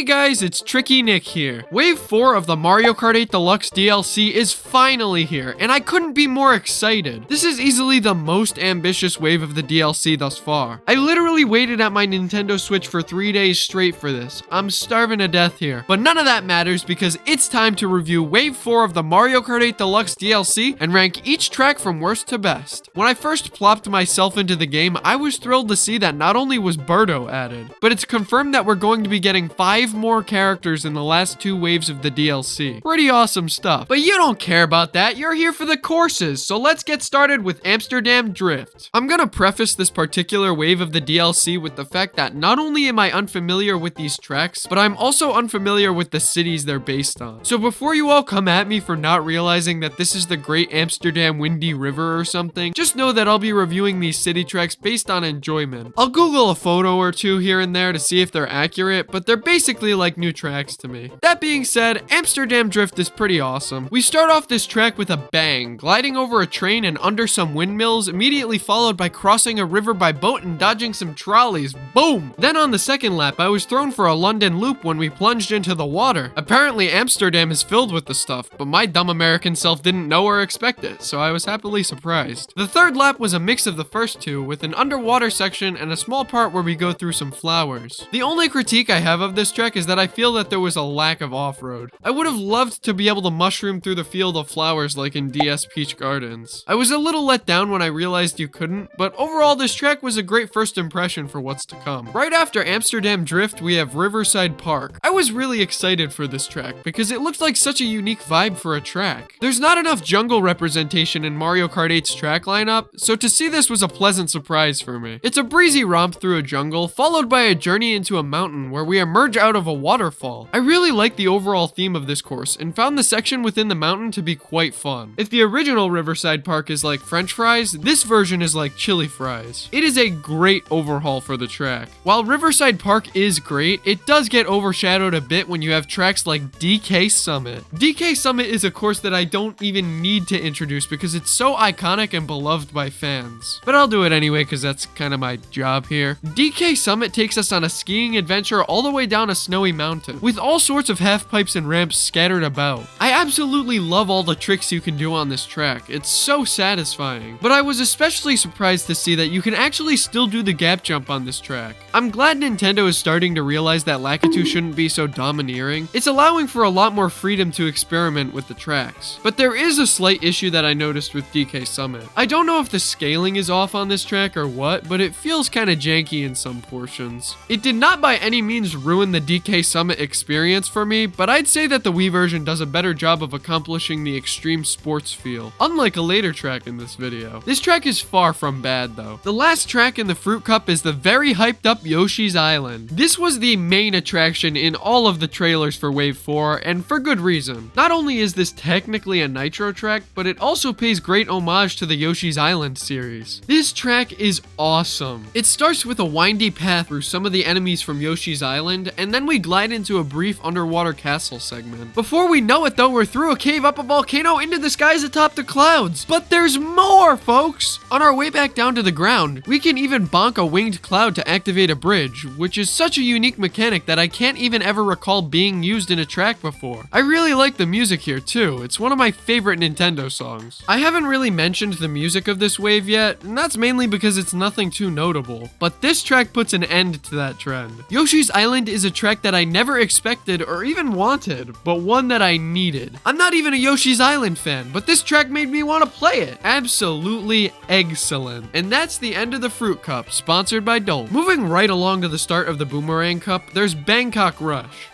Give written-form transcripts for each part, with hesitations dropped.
Hey guys, it's Tricky Nick here. Wave 4 of the Mario Kart 8 Deluxe DLC is finally here, and I couldn't be more excited. This is easily the most ambitious wave of the DLC thus far. I literally waited at my Nintendo Switch for 3 days straight for this. I'm starving to death here. But none of that matters because it's time to review Wave 4 of the Mario Kart 8 Deluxe DLC and rank each track from worst to best. When I first plopped myself into the game, I was thrilled to see that not only was Birdo added, but it's confirmed that we're going to be getting 5 more characters in the last 2 waves of the DLC. Pretty awesome stuff. But you don't care about that. You're here for the courses. So let's get started with Amsterdam Drift. I'm gonna preface this particular wave of the DLC with the fact that not only am I unfamiliar with these tracks, but I'm also unfamiliar with the cities they're based on. So before you all come at me for not realizing that this is the Great Amsterdam Windy River or something, just know that I'll be reviewing these city tracks based on enjoyment. I'll Google a photo or two here and there to see if they're accurate, but they're basically like new tracks to me. That being said, Amsterdam Drift is pretty awesome. We start off this track with a bang, gliding over a train and under some windmills, immediately followed by crossing a river by boat and dodging some trolleys. Boom! Then on the second lap, I was thrown for a London loop when we plunged into the water. Apparently Amsterdam is filled with the stuff, but my dumb American self didn't know or expect it, so I was happily surprised. The third lap was a mix of the first two, with an underwater section and a small part where we go through some flowers. The only critique I have of this track is that I feel that there was a lack of off-road. I would have loved to be able to mushroom through the field of flowers like in DS Peach Gardens. I was a little let down when I realized you couldn't, but overall this track was a great first impression for what's to come. Right after Amsterdam Drift, we have Riverside Park. I was really excited for this track because it looked like such a unique vibe for a track. There's not enough jungle representation in Mario Kart 8's track lineup, so to see this was a pleasant surprise for me. It's a breezy romp through a jungle, followed by a journey into a mountain where we emerge out of a waterfall. I really like the overall theme of this course and found the section within the mountain to be quite fun. If the original Riverside Park is like French fries, this version is like chili fries. It is a great overhaul for the track. While Riverside Park is great, it does get overshadowed a bit when you have tracks like DK Summit. DK Summit is a course that I don't even need to introduce because it's so iconic and beloved by fans. But I'll do it anyway because that's kind of my job here. DK Summit takes us on a skiing adventure all the way down a snowy mountain, with all sorts of half pipes and ramps scattered about. I absolutely love all the tricks you can do on this track. It's so satisfying. But I was especially surprised to see that you can actually still do the gap jump on this track. I'm glad Nintendo is starting to realize that Lakitu shouldn't be so domineering. It's allowing for a lot more freedom to experiment with the tracks. But there is a slight issue that I noticed with DK Summit. I don't know if the scaling is off on this track or what, but it feels kind of janky in some portions. It did not by any means ruin the DK Summit experience for me, but I'd say that the Wii version does a better job of accomplishing the extreme sports feel, unlike a later track in this video. This track is far from bad though. The last track in the Fruit Cup is the very hyped up Yoshi's Island. This was the main attraction in all of the trailers for Wave 4, and for good reason. Not only is this technically a Nitro track, but it also pays great homage to the Yoshi's Island series. This track is awesome. It starts with a windy path through some of the enemies from Yoshi's Island, and then we glide into a brief underwater castle segment. Before we know it though, we're through a cave, up a volcano, into the skies atop the clouds. But there's more, folks! On our way back down to the ground, we can even bonk a winged cloud to activate a bridge, which is such a unique mechanic that I can't even ever recall being used in a track before. I really like the music here too. It's one of my favorite Nintendo songs. I haven't really mentioned the music of this wave yet, and that's mainly because it's nothing too notable, but this track puts an end to that trend. Yoshi's Island is a track that I never expected or even wanted, but one that I needed. I'm not even a Yoshi's Island fan, but this track made me want to play it. Absolutely excellent. And that's the end of the Fruit Cup, sponsored by Dole. Moving right along to the start of the Boomerang Cup, there's Bangkok Rush.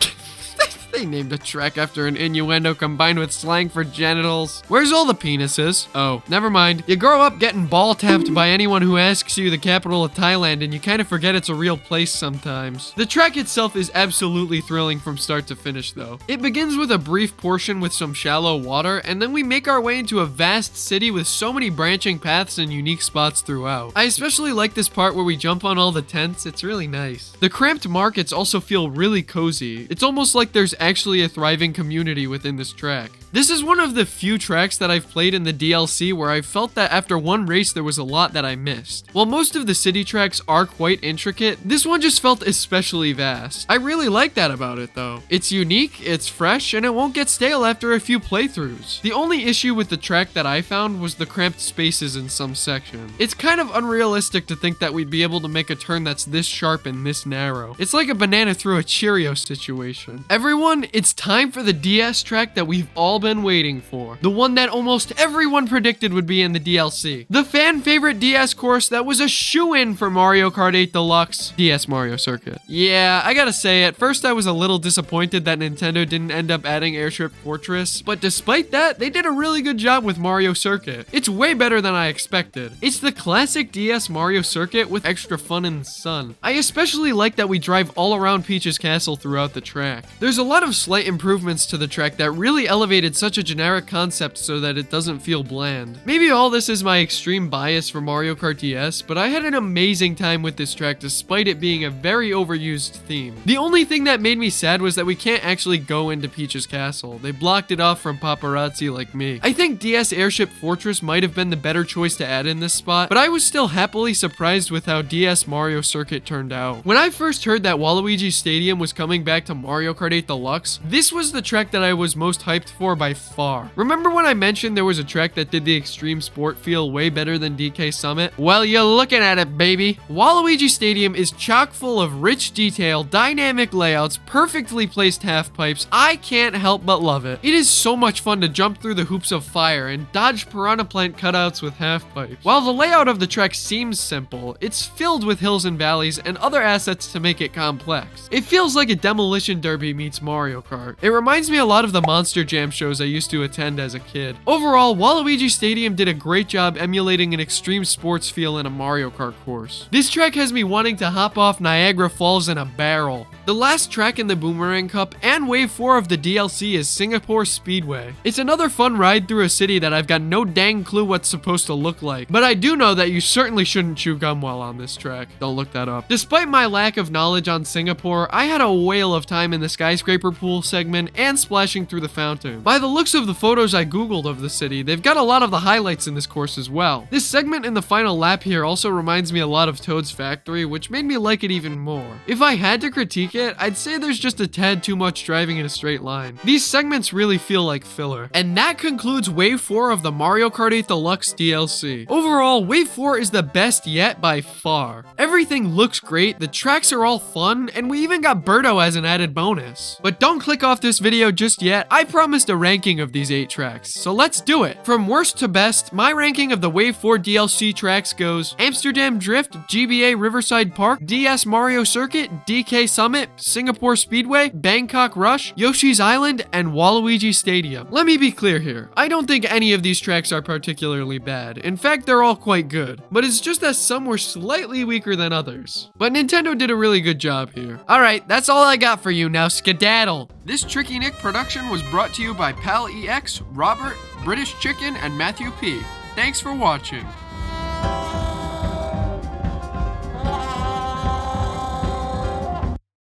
They named a track after an innuendo combined with slang for genitals. Where's all the penises? Oh, never mind. You grow up getting ball tapped by anyone who asks you the capital of Thailand, and you kind of forget it's a real place sometimes. The track itself is absolutely thrilling from start to finish though. It begins with a brief portion with some shallow water, and then we make our way into a vast city with so many branching paths and unique spots throughout. I especially like this part where we jump on all the tents. It's really nice. The cramped markets also feel really cozy. It's almost like there's actually a thriving community within this track. This is one of the few tracks that I've played in the DLC where I felt that after one race there was a lot that I missed. While most of the city tracks are quite intricate, this one just felt especially vast. I really like that about it though. It's unique, it's fresh, and it won't get stale after a few playthroughs. The only issue with the track that I found was the cramped spaces in some sections. It's kind of unrealistic to think that we'd be able to make a turn that's this sharp and this narrow. It's like a banana through a Cheerio situation. Everyone, it's time for the DS track that we've all been waiting for. The one that almost everyone predicted would be in the DLC. The fan favorite DS course that was a shoo-in for Mario Kart 8 Deluxe, DS Mario Circuit. Yeah, I gotta say, at first I was a little disappointed that Nintendo didn't end up adding Airship Fortress, but despite that, they did a really good job with Mario Circuit. It's way better than I expected. It's the classic DS Mario Circuit with extra fun and sun. I especially like that we drive all around Peach's castle throughout the track. There's a lot of slight improvements to the track that really elevated such a generic concept so that it doesn't feel bland. Maybe all this is my extreme bias for Mario Kart DS, but I had an amazing time with this track despite it being a very overused theme. The only thing that made me sad was that we can't actually go into Peach's castle. They blocked it off from paparazzi like me. I think DS Airship Fortress might have been the better choice to add in this spot, but I was still happily surprised with how DS Mario Circuit turned out. When I first heard that Waluigi Stadium was coming back to Mario Kart 8 Deluxe, this was the track that I was most hyped for by far. Remember when I mentioned there was a track that did the extreme sport feel way better than DK Summit? Well, you're looking at it, baby. Waluigi Stadium is chock full of rich detail, dynamic layouts, perfectly placed half pipes. I can't help but love it. It is so much fun to jump through the hoops of fire and dodge piranha plant cutouts with half pipes. While the layout of the track seems simple, it's filled with hills and valleys and other assets to make it complex. It feels like a demolition derby meets Mario Kart. It reminds me a lot of the Monster Jam shows I used to attend as a kid. Overall, Waluigi Stadium did a great job emulating an extreme sports feel in a Mario Kart course. This track has me wanting to hop off Niagara Falls in a barrel. The last track in the Boomerang Cup and Wave 4 of the DLC is Singapore Speedway. It's another fun ride through a city that I've got no dang clue what's supposed to look like, but I do know that you certainly shouldn't chew gum while on this track. Don't look that up. Despite my lack of knowledge on Singapore, I had a whale of time in the skyscraper pool segment and splashing through the fountain. By the looks of the photos I googled of the city, they've got a lot of the highlights in this course as well. This segment in the final lap here also reminds me a lot of Toad's Factory, which made me like it even more. If I had to critique it, I'd say there's just a tad too much driving in a straight line. These segments really feel like filler. And that concludes Wave 4 of the Mario Kart 8 Deluxe DLC. Overall, Wave 4 is the best yet by far. Everything looks great, the tracks are all fun, and we even got Birdo as an added bonus. But don't click off this video just yet, I promised a ranking of these 8 tracks, so let's do it. From worst to best, my ranking of the Wave 4 DLC tracks goes Amsterdam Drift, GBA Riverside Park, DS Mario Circuit, DK Summit, Singapore Speedway, Bangkok Rush, Yoshi's Island, and Waluigi Stadium. Let me be clear here, I don't think any of these tracks are particularly bad. In fact, they're all quite good, but it's just that some were slightly weaker than others. But Nintendo did a really good job here. Alright, that's all I got for you, now skedaddle! This Tricky Nick production was brought to you by Pal EX, Robert, British Chicken, and Matthew P. Thanks for watching.